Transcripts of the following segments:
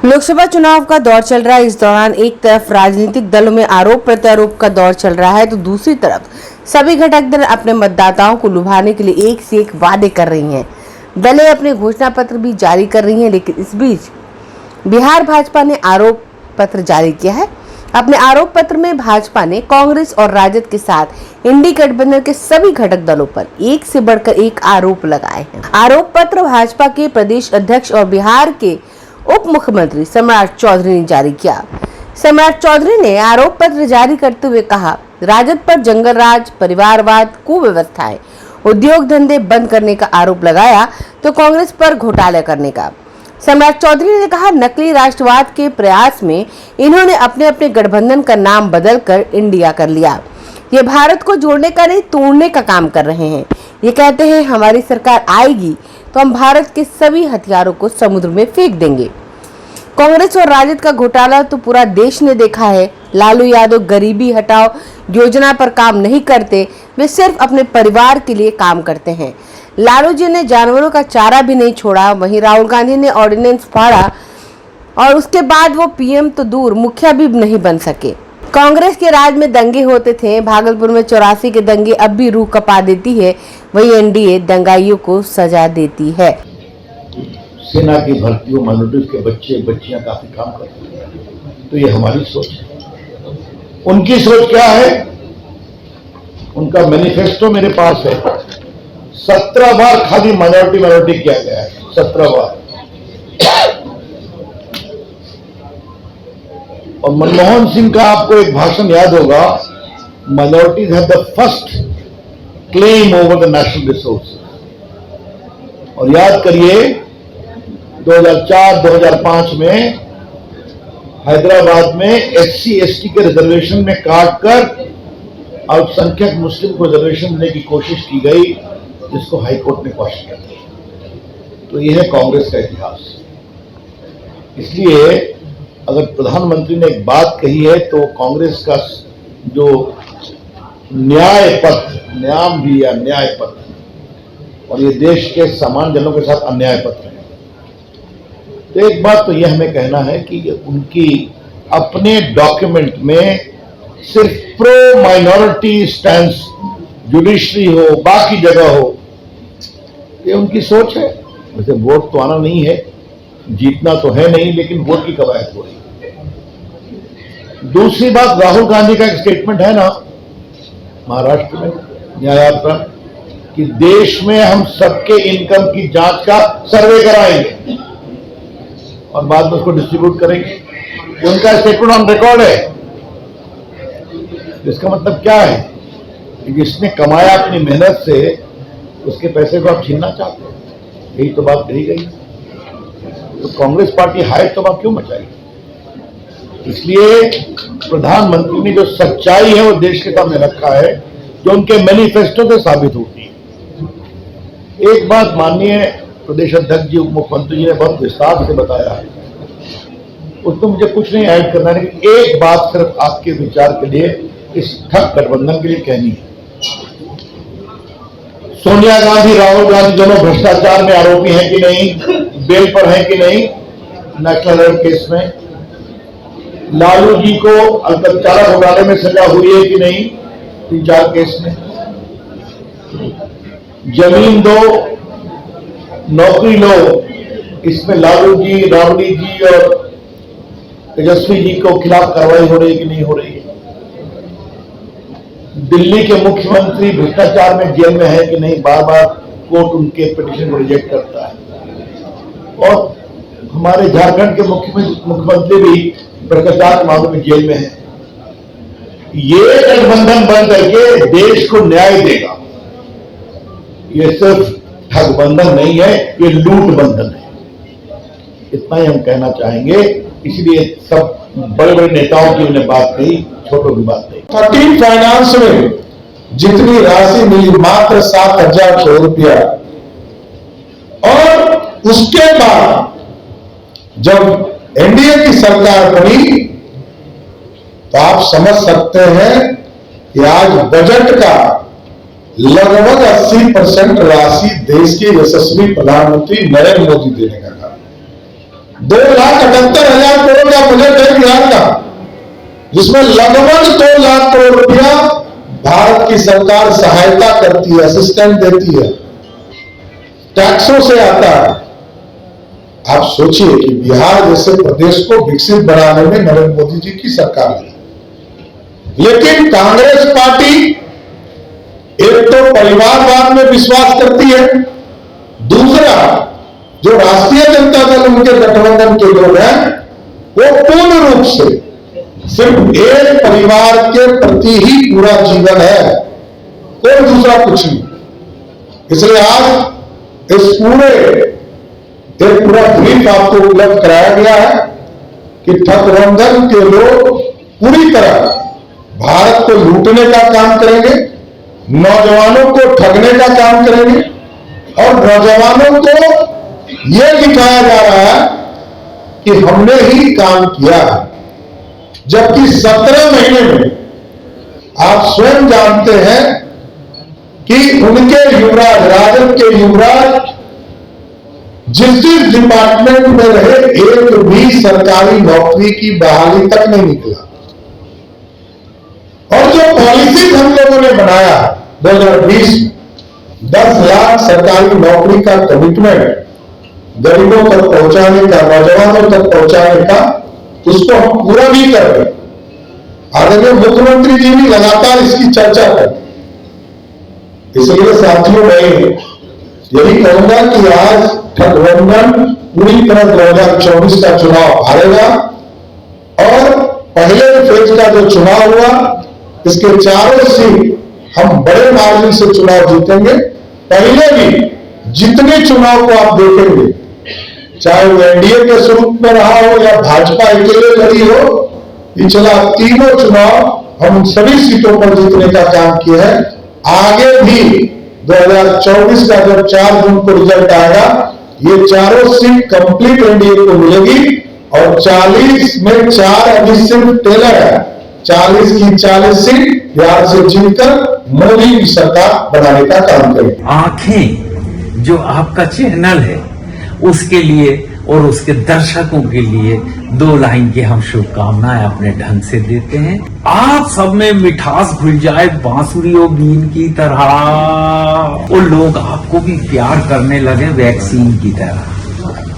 लोकसभा चुनाव का दौर चल रहा है। इस दौरान एक तरफ राजनीतिक दलों में आरोप प्रत्यारोप का दौर चल रहा है तो दूसरी तरफ सभी घटक दल अपने मतदाताओं को लुभाने के लिए एक से एक वादे कर रही हैं। दलें अपने घोषणा पत्र भी जारी कर रही हैं, लेकिन इस बीच बिहार भाजपा ने आरोप पत्र जारी किया है। अपने आरोप पत्र में भाजपा ने कांग्रेस और राजद के साथ इंडी गठबंधन के सभी घटक दलों पर एक से बढ़कर एक आरोप लगाए हैं। आरोप पत्र भाजपा के प्रदेश अध्यक्ष और बिहार के उप मुख्यमंत्री सम्राट चौधरी ने जारी किया। सम्राट चौधरी ने आरोप पत्र जारी करते हुए कहा, राजद पर जंगल राज, परिवारवाद, कुव्यवस्थाएं, उद्योग धंधे बंद करने का आरोप लगाया तो कांग्रेस पर घोटाला करने का। सम्राट चौधरी ने कहा, नकली राष्ट्रवाद के प्रयास में इन्होंने अपने अपने गठबंधन का नाम बदलकर इंडिया कर लिया। ये भारत को जोड़ने का नहीं, तोड़ने का काम कर रहे हैं। ये कहते हैं हमारी सरकार आएगी तो हम भारत के सभी हथियारों को समुद्र में फेंक देंगे। कांग्रेस और राजद का घोटाला तो पूरा देश ने देखा है। लालू यादव गरीबी हटाओ योजना पर काम नहीं करते, वे सिर्फ अपने परिवार के लिए काम करते हैं। लालू जी ने जानवरों का चारा भी नहीं छोड़ा, वहीं राहुल गांधी ने ऑर्डिनेंस फाड़ा और उसके बाद वो पीएम तो दूर मुखिया भी नहीं बन सके। कांग्रेस के राज में दंगे होते थे, भागलपुर में 84 के दंगे अब भी रूह कपा देती है, वही एनडीए दंगाइयों को सजा देती है। सेना की भर्तियों, माइनॉरिटीज के बच्चे बच्चियां काफी काम करते हैं, तो ये हमारी सोच है। उनकी सोच क्या है? उनका मैनिफेस्टो मेरे पास है। 17 बार खाली माइनॉरिटी किया गया है, 17 बार। और मनमोहन सिंह का आपको एक भाषण याद होगा, minorities have the first claim over the national resource. और याद करिए 2004-2005 में हैदराबाद में SC/ST के रिजर्वेशन में काटकर अल्पसंख्यक मुस्लिम को रिजर्वेशन देने की कोशिश की गई, जिसको हाईकोर्ट ने क्वेश्चन किया। तो यह है कांग्रेस का इतिहास। इसलिए अगर प्रधानमंत्री ने एक बात कही है तो कांग्रेस का जो न्याय पथ, न्याम भी या न्याय पथ, और ये देश के सामान्य जनों के साथ अन्याय पथ है। तो एक बात तो यह हमें कहना है कि उनकी अपने डॉक्यूमेंट में सिर्फ प्रो माइनॉरिटी स्टैंस, जुडिशरी हो, बाकी जगह हो, ये उनकी सोच है। वैसे वोट तो आना नहीं है, जीतना तो है नहीं, लेकिन वोट की कवायद हो रही है। दूसरी बात, राहुल गांधी का एक स्टेटमेंट है ना महाराष्ट्र में न्यायात्रा कि देश में हम सबके इनकम की जांच का सर्वे कराएंगे और बाद में उसको डिस्ट्रीब्यूट करेंगे। उनका स्टेटमेंट ऑन रिकॉर्ड है। इसका मतलब क्या है कि जिसने कमाया अपनी मेहनत से, उसके पैसे को आप छीनना चाहते हैं। यही तो बात कही गई। तो कांग्रेस पार्टी हाइट तो आप क्यों मचाई? इसलिए प्रधानमंत्री ने जो सच्चाई है वो देश के सामने रखा है, जो उनके मैनिफेस्टो से साबित होती है। एक बात माननीय प्रदेश अध्यक्ष जी, उप मुख्यमंत्री जी ने बहुत विस्तार से बताया है, उसमें मुझे कुछ नहीं ऐड करना है, लेकिन एक बात सिर्फ आपके विचार के लिए, इस ठग गठबंधन के लिए कहनी है। सोनिया गांधी, राहुल गांधी दोनों भ्रष्टाचार में आरोपी हैं कि नहीं, बेल पर हैं कि नहीं नेशनल हेराल्ड केस में? लालू जी को चारा घोटाले में सजा हुई है कि नहीं 3-4 केस में? जमीन दो, नौकरी लो, इसमें लालू जी, राबड़ी जी और तेजस्वी जी को खिलाफ कार्रवाई हो रही है कि नहीं हो रही है? दिल्ली के मुख्यमंत्री भ्रष्टाचार में जेल में है कि नहीं? बार बार कोर्ट उनके पिटीशन को रिजेक्ट करता है। और हमारे झारखंड के मुख्यमंत्री भी भ्रष्टाचार के मामले में जेल में है। ये गठबंधन बन करके देश को न्याय देगा। ये सिर्फ ठगबंधन नहीं है, ये लूट बंधन है। इतना ही हम कहना चाहेंगे। इसलिए सब बड़े बड़े नेताओं की उन्हें बात कही, छोटों की बात नहीं। 13 फाइनेंस में जितनी राशि मिली मात्र 7,000 करोड़ रुपया, और उसके बाद जब एनडीए की सरकार बनी तो आप समझ सकते हैं कि आज बजट का लगभग 80% राशि देश के यशस्वी प्रधानमंत्री नरेंद्र मोदी देने का काम। 2,78,000 करोड़ का बजट है बिहार का, जिसमें लगभग 2 लाख करोड़ रुपया भारत की सरकार सहायता करती है, असिस्टेंस देती है, टैक्सों से आता है। आप सोचिए कि बिहार जैसे प्रदेश को विकसित बनाने में नरेंद्र मोदी जी की सरकार है, लेकिन कांग्रेस पार्टी एक तो परिवारवाद में विश्वास करती है, दूसरा जो राष्ट्रीय जनता दल उनके गठबंधन के लोग हैं वो पूर्ण रूप से सिर्फ एक परिवार के प्रति ही पूरा जीवन है, कोई दूसरा कुछ नहीं। इसलिए आज इस पूरा ब्रीफ आपको उपलब्ध कराया गया है कि गठबंधन के लोग पूरी तरह भारत को लूटने का काम करेंगे, नौजवानों को ठगने का काम करेंगे और नौजवानों को यह दिखाया जा रहा है कि हमने ही काम किया है, जबकि 17 महीने में आप स्वयं जानते हैं कि उनके युवराज, राजद के युवराज जिस डिपार्टमेंट में रहे एक भी सरकारी नौकरी की बहाली तक नहीं निकला। और जो पॉलिसी हम लोगों ने बनाया 2020 में 10 लाख सरकारी नौकरी का कमिटमेंट गरीबों तक पहुंचाने का, नौजवानों तक पहुंचाने का, उसको हम पूरा भी कर रहे। आदरणीय मुख्यमंत्री जी भी लगातार इसकी चर्चा करते। इसलिए साथियों मैं यही कहूंगा कि आज गठबंधन पूरी तरह 2024 का चुनाव हारेगा और पहले फेज का जो चुनाव हुआ इसके चारों सीट हम बड़े मार्जिन से चुनाव जीतेंगे। पहले भी जितने चुनाव को आप देखेंगे, चाहे वो एनडीए के स्वरूप में रहा हो या भाजपा अकेले लड़ी हो, पिछला तीनों चुनाव हम सभी सीटों पर जीतने का काम किया है। आगे भी 2024 का जब 4 जून को रिजल्ट आएगा, ये चारों सीट कंप्लीट एनडीए को मिलेगी और 40 में 4 अभी सिर्फ टेलर है। 40 की 40 सीट बिहार से जीतकर मोदी की सरकार बनाने का काम करेगी। आंखें जो आपका चैनल है उसके लिए और उसके दर्शकों के लिए 2 लाइन की हम शुभकामनाएं अपने ढंग से देते हैं। आप सब में मिठास घुल जाए बांसुरी और बीन की तरह, और लोग आपको भी प्यार करने लगे वैक्सीन की तरह।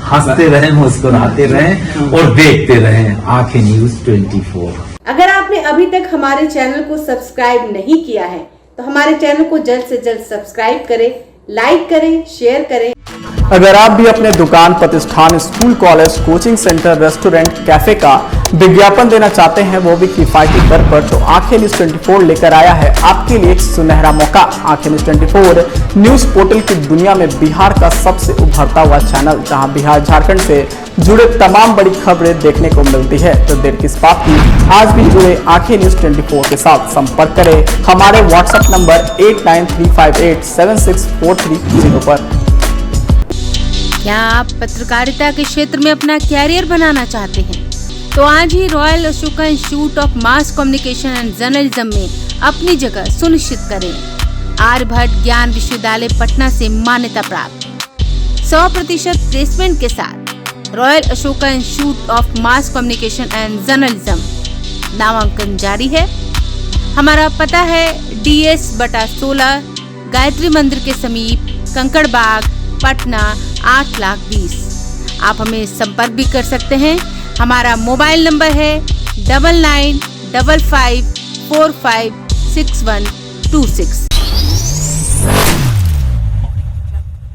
हंसते रहें, मुस्कुराते रहें और देखते रहें आंखें न्यूज 24। अगर आपने अभी तक हमारे चैनल को सब्सक्राइब नहीं किया है तो हमारे चैनल को जल्द से जल्द सब्सक्राइब करें, लाइक करें, शेयर करें। अगर आप भी अपने दुकान, प्रतिष्ठान, school, college, coaching centre, restaurant, cafe का विज्ञापन देना चाहते हैं, वो भी किफायती दर पर, तो आंखें न्यूज 24 लेकर आया है आपके लिए एक सुनहरा मौका। आंखें न्यूज 24 न्यूज पोर्टल की दुनिया में बिहार का सबसे उभरता हुआ चैनल, जहां बिहार झारखंड से जुड़े तमाम बड़ी खबरें देखने को मिलती है। तो देर किस बात की, आज भी जुड़े आंखें न्यूज 24 के साथ संपर्क करें हमारे व्हाट्सएप नंबर 8935876430 पर। क्या आप पत्रकारिता के क्षेत्र में अपना कैरियर बनाना चाहते हैं? तो आज ही Royal Ashoka Institute of Mass Communication and Journalism में अपनी जगह सुनिश्चित करें। आर्यभट्ट ज्ञान विश्वविद्यालय पटना से मान्यता प्राप्त 100% प्लेसमेंट के साथ royal Ashoka Institute of Mass Communication and journalism नामांकन जारी है। हमारा पता है DS/16 गायत्री मंदिर के समीप, कंकड़बाग, पटना 8,20,000। आप हमें संपर्क भी कर सकते हैं। हमारा मोबाइल नंबर है 9955456126।